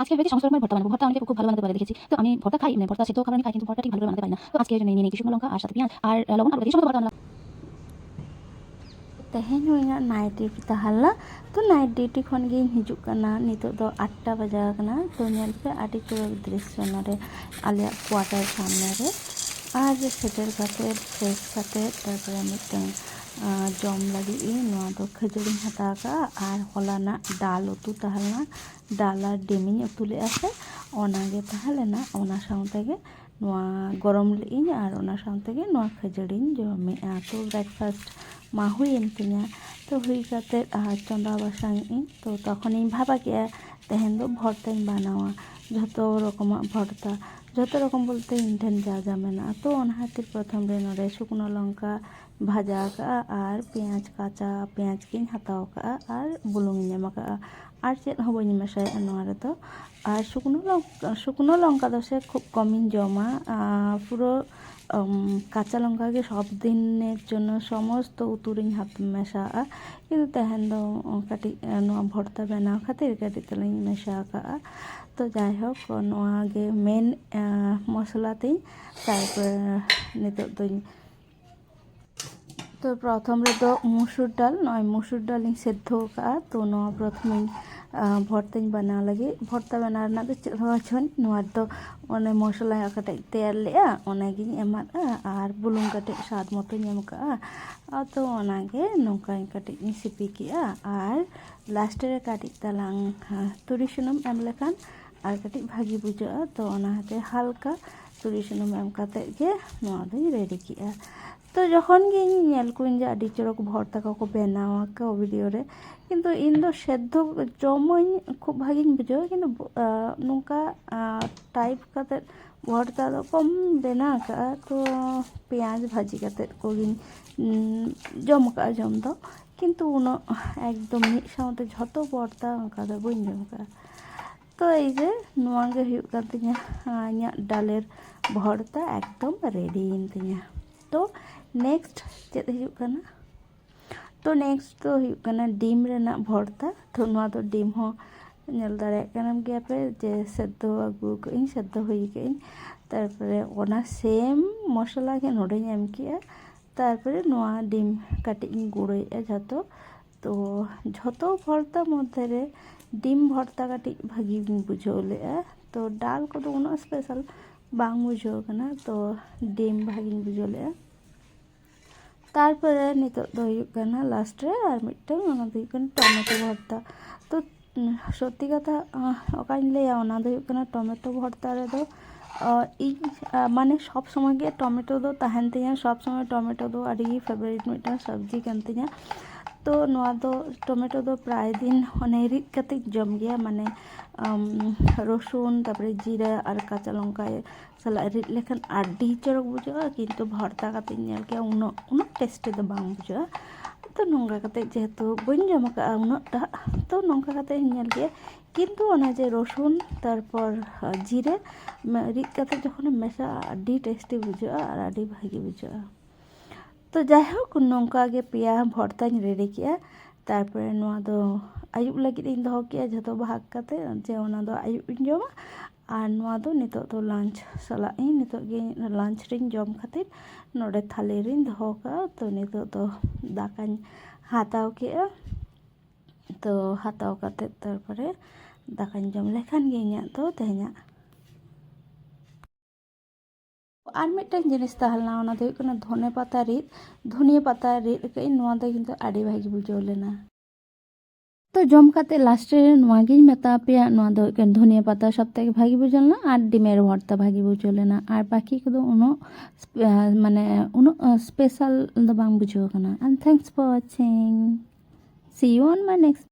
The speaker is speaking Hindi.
আজকে ভেবেছি সমস্ত রকমের ভর্তা বানাবো। ভর্তা অনেকে খুব ভালো বানাতে পারে দেখেছি। তো আমি ভর্তা খাই, ভর্তা সেদ্ধ খাবার আমি খাই, কিন্তু ভর্তা ঠিক ভালো করে বানাতে পারি না। তো আজকে নিয়ে নিই শুকনো লঙ্কা আর সাথে পেঁয়াজ আর লবণ আর সমস্ত ভর্তা বানালাম। तेहन हुई नाइट ड्यूटी तहला तो नाइट ड्यूटी खन गे हिजुग कना नितो दो 8टा बजा कना तो नेल पे आटी चुरक दृश्य नरे आलिया क्वार्टर सामने रे आज सेटेल काते फ्रेश काते तारपरे मिटन जम लगी नोआ दो खजड़ी हता का आर हलाना डाल उतु तहलना डाल आर डिमिन उतु ले आसे ओनागे तहलेना ओना साउंटेगे नोआ गरम लेइñ आर ओना साउंटेगे नोआ खजड़ी जमे तो ब्रेकफास्ट मा हुईन तिना तो हुई काते चंदा बसाई तो तखनी भाबा के तेहन दो भर्ताई बनावा जतो रकम भर्ता जतो रकम बोलते इन ठेन जा जा मेना तो ओना खातिर प्रथम रे नोरे शुकनो लंका भाजा का आर पेंयाज काचा पेंयाज किन हताव का आर बुलुंग एम का आर चेद हो बनी मसाई नोआ रे तो आर शुकनो लंका दो से खूब कमिन जमा पुरो काचा लंका के सब दिन समस्त उतुरिंग हाथ मेशा किन्तु तेहन दो काटी भर्ता बनाव खातिर काटी तलिंग मेशा का तो जायहोक नोआ गे मेन मसला तीन तारपर नितो दोኝ तो प्रथम रे दो मुसुर डाल नय मुसुर डाल सेद्धो का तो नोआ प्रथम भर्ताኝ बना लगे भर्ता बना रना दो चेदन नोआ दो ओने मसला काटे तैयार लेआ ओनागिኝ एमादा आर बुलुंग काटे स्वाद मतोñ एम का तो ओनागे नोंकाኝ काटे सिपि केआ आर लास्ट रे काटे तालांग तुरी सुनुम एम लेखान आर काटे भागी बुझाआ तो ओनाते हल्का तुरी सुनुम एम काते गे नोआ दोኝ रेडी केआ तो जखन गे नेल कुñ जे आडी चरक भर्ता को बनावा को भिडियो रे किन्तु इन दो सेद्धो जमोñ खूब भागिñ बुझावा किन्तु नोंका टाइप काते भर्ता दो कम बना का तो पेंयाज भाजी काते कोगिñ जम का जम दो किन्तु उनो एकदम मिद साउते झतो भर्ता ओंका दो बइन जम का तो এই যে নোয়া গে হুᱭᱩᱜ ᱠᱟᱱ ᱛᱤᱧᱟ ᱤᱧᱟᱹᱜ ᱰᱟলের ভর্তা একদম রেডি ᱮᱱ ᱛᱤᱧᱟ तो नेक्स्ट चेद ᱦᱩᱭᱩᱜ ᱠᱟᱱᱟ तो नेक्स्ट तो ᱦᱩᱭᱩᱜ ᱠᱟᱱᱟ डिम ᱨᱮᱱᱟᱜ भर्ता तो नोआ दो डिम हो नेल दाᱲᱮᱭᱟᱜ ᱠᱟᱱᱟᱢ ᱜᱮᱭᱟ ᱯᱮ जे सेद्धो आगु कइñ सेद्धो हुई कइñ तारपरे ओना सेम मसला गे नोडेñ एम किया तारपरे नोआ डिम काटिñ गुड़ोएआ झतो तो झतो भर्ता मध्य रे डिम भर्ता काटिñ भागी बुझाव लेआ तो डाल को तो उना स्पेशल बांग बुझाव कना तो डिम भागी बुझाव लेआ तारपरे नितो दो हुयुग कना लास्ट रे आर मिदटां ओना दो हुयुग कना टमेटो भर्ता तो सत्यि कथा ओकाñ लेया ओना दो हुयुग कना टमेटो भर्ता रे दो माने सब समय गे टमेटो दो ताहेन तिñा सब समय टमेटो दो आडी फेवरेट मिदटां सब्जी कान तिñा तो नोआ दो टमेटो दो प्राय दिन ओने रिद काते जम गया माने रसुन तारपरे जीरा और काचा लंका साला रिद लेखान आडी चरक बुझाआ किन्तु भर्ता काते नेल के उनो टेस्टी दो बांग बुझाआ तो नोंका काते जेहेतु बइन जम का उनोटा तो नोंका काते नेल के किन्तु ओना जे रसुन तारपर जीरा रिद काते जखन मेशा आडी टेस्टी बुझाआ और आडी भागी बुझाआ तो जायहोक नोंका गे पेया भर्ताñ रेडी किया तारपरे नोआ दो आयुब लगिद इन दोहो किया झतो भाग काते जे ओना दो आयुब इन जमा आर नोआ दो नितो तो लांच साला इन नितो गे लांच रिन जम खातिर नोडे थाली रिन दोहो का तो नितो तो दाकाñ हाताव केआ तो हाताव काते तारपरे दाकाñ जम लेखान गे इñाग तो तेहेñाग और मिदटां जिनिस ताहलना ओना दो हुयुग कना धने पाता रिद धनिया पाता रिद कइñ नोआ दो किन्तु आडी भागी बुझाव लेना तो जम काते लास्ट रे नोआ गिñ मेता पेया नोआ दो हुयुग कना धनिया पाता सबथेके भागी बुझाव लेना और डिमेर भर्ता भागी बुझाव लेना और बाकी कोदो उनो माने उनो स्पेशल दो बांग बुझाव कना and thanks for watching C you on my next